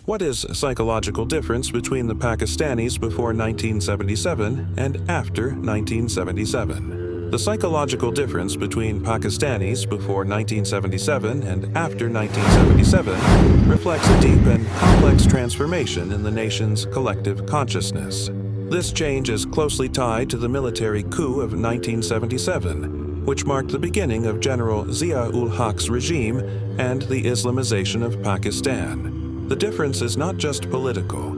What is the psychological difference between the Pakistanis before 1977 and after 1977? The psychological difference between Pakistanis before 1977 and after 1977 reflects a deep and complex transformation in the nation's collective consciousness. This change is closely tied to the military coup of 1977, which marked the beginning of General Zia-ul-Haq's regime and the Islamization of Pakistan. The difference is not just political.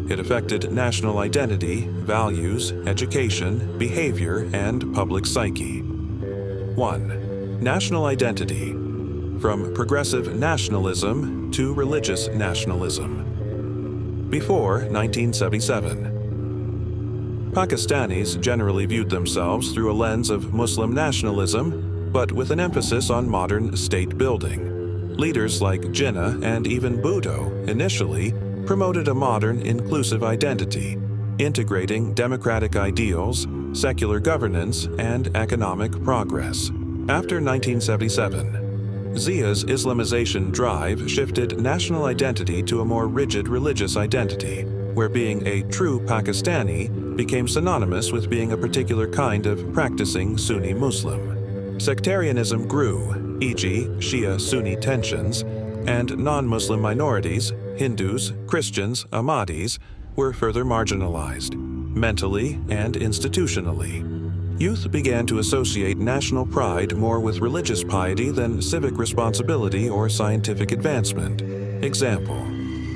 It affected national identity, values, education, behavior, and public psyche. 1. National identity. From progressive nationalism to religious nationalism. Before 1977. Pakistanis generally viewed themselves through a lens of Muslim nationalism, but with an emphasis on modern state building. Leaders like Jinnah and even Bhutto initially promoted a modern, inclusive identity, integrating democratic ideals, secular governance, and economic progress. After 1977, Zia's Islamization drive shifted national identity to a more rigid religious identity, where being a true Pakistani became synonymous with being a particular kind of practicing Sunni Muslim. Sectarianism grew, e.g., Shia-Sunni tensions, and non-Muslim minorities, Hindus, Christians, Ahmadis, were further marginalized, mentally and institutionally. Youth began to associate national pride more with religious piety than civic responsibility or scientific advancement. Example: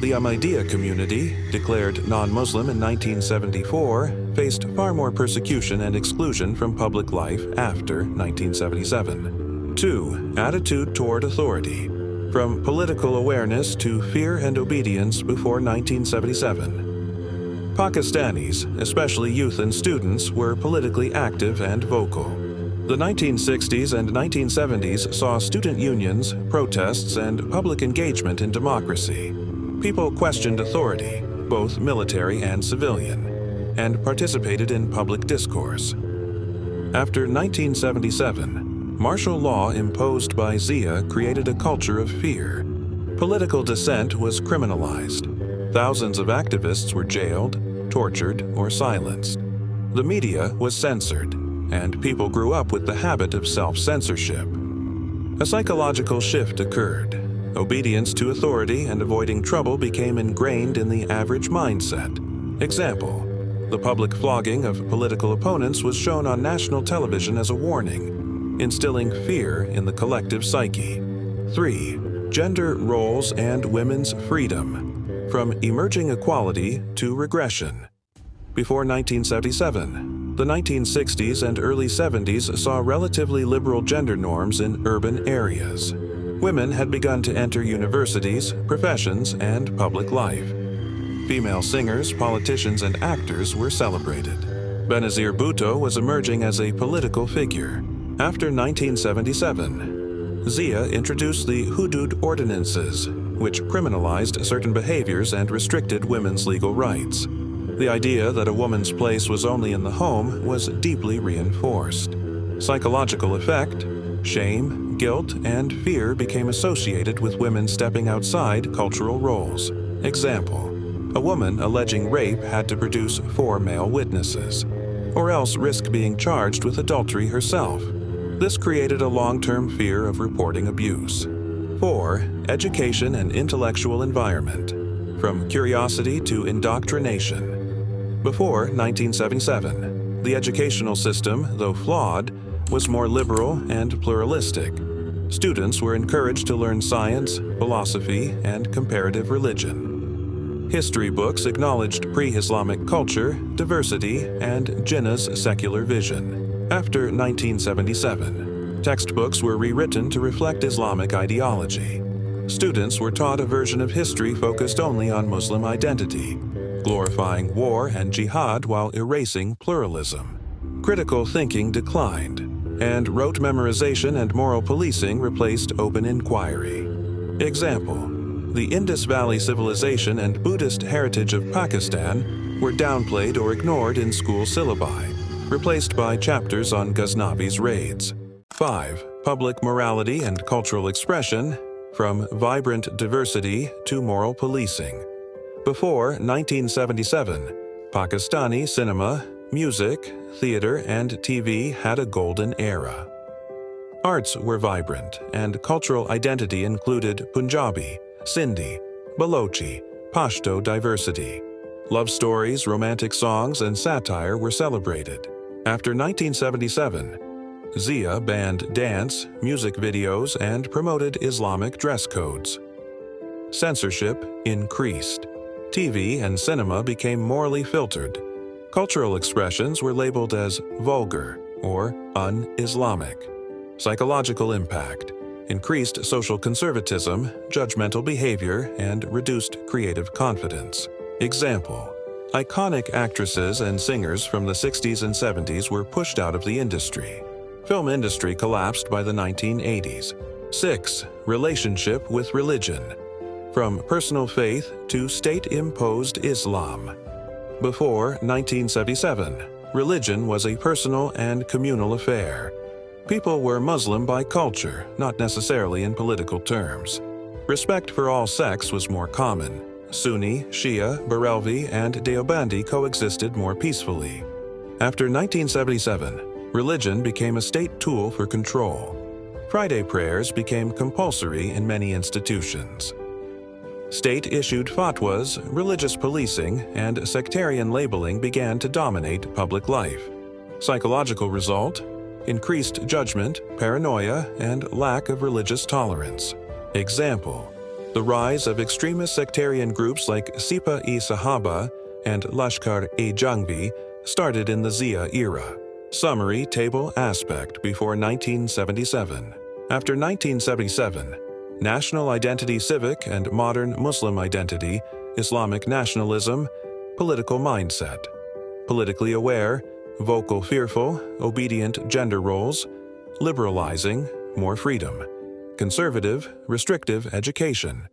the Ahmadiyya community, declared non-Muslim in 1974, faced far more persecution and exclusion from public life after 1977. 2. Attitude toward authority. From political awareness to fear and obedience before 1977. Pakistanis, especially youth and students, were politically active and vocal. The 1960s and 1970s saw student unions, protests, and public engagement in democracy. People questioned authority, both military and civilian, and participated in public discourse. After 1977, martial law imposed by Zia created a culture of fear. Political dissent was criminalized. Thousands of activists were jailed, tortured, or silenced. The media was censored, and people grew up with the habit of self-censorship. A psychological shift occurred. Obedience to authority and avoiding trouble became ingrained in the average mindset. Example: the public flogging of political opponents was shown on national television as a warning, instilling fear in the collective psyche. 3. Gender roles and women's freedom. From emerging equality to regression. Before 1977, the 1960s and early 70s saw relatively liberal gender norms in urban areas. Women had begun to enter universities, professions, and public life. Female singers, politicians, and actors were celebrated. Benazir Bhutto was emerging as a political figure. After 1977, Zia introduced the Hudud Ordinances, which criminalized certain behaviors and restricted women's legal rights. The idea that a woman's place was only in the home was deeply reinforced. Psychological effect: shame, guilt, and fear became associated with women stepping outside cultural roles. Example: a woman alleging rape had to produce 4 male witnesses, or else risk being charged with adultery herself. This created a long-term fear of reporting abuse. 4. Education and intellectual environment. From curiosity to indoctrination. Before 1977, the educational system, though flawed, was more liberal and pluralistic. Students were encouraged to learn science, philosophy, and comparative religion. History books acknowledged pre-Islamic culture, diversity, and Jinnah's secular vision. After 1977, textbooks were rewritten to reflect Islamic ideology. Students were taught a version of history focused only on Muslim identity, glorifying war and jihad while erasing pluralism. Critical thinking declined, and rote memorization and moral policing replaced open inquiry. Example: the Indus Valley civilization and Buddhist heritage of Pakistan were downplayed or ignored in school syllabi, replaced by chapters on Ghaznavi's raids. 5. Public morality and cultural expression. From vibrant diversity to moral policing. Before 1977, Pakistani cinema, music, theater, and TV had a golden era. Arts were vibrant, and cultural identity included Punjabi, Sindhi, Balochi, Pashto diversity. Love stories, romantic songs, and satire were celebrated. After 1977, Zia banned dance, music videos, and promoted Islamic dress codes. Censorship increased. TV and cinema became morally filtered. Cultural expressions were labeled as vulgar or un-Islamic. Psychological impact: increased social conservatism, judgmental behavior, and reduced creative confidence. Example: iconic actresses and singers from the 60s and 70s were pushed out of the industry. Film industry collapsed by the 1980s. 6. Relationship with religion: from personal faith to state-imposed Islam. Before 1977, religion was a personal and communal affair. People were Muslim by culture, not necessarily in political terms. Respect for all sects was more common. Sunni, Shia, Barelvi, and Deobandi coexisted more peacefully. After 1977, religion became a state tool for control. Friday prayers became compulsory in many institutions. State-issued fatwas, religious policing, and sectarian labeling began to dominate public life. Psychological result: increased judgment, paranoia, and lack of religious tolerance. Example: the rise of extremist sectarian groups like Sipa-e-Sahaba and Lashkar-e-Jhangvi started in the Zia era. Summary table aspect before 1977. After 1977, national identity, civic and modern Muslim identity, Islamic nationalism, political mindset. Politically aware, vocal fearful, obedient gender roles, liberalizing, more freedom. Conservative, restrictive education.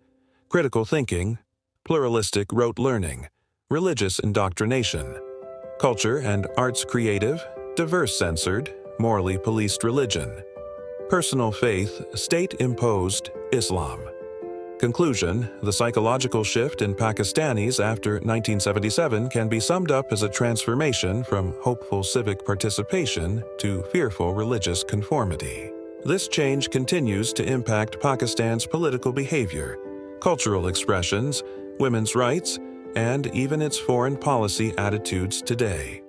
Critical thinking, pluralistic rote learning, religious indoctrination. Culture and arts creative, diverse censored, morally policed religion. Personal faith, state-imposed Islam. Conclusion: the psychological shift in Pakistanis after 1977 can be summed up as a transformation from hopeful civic participation to fearful religious conformity. This change continues to impact Pakistan's political behavior, cultural expressions, women's rights, and even its foreign policy attitudes today.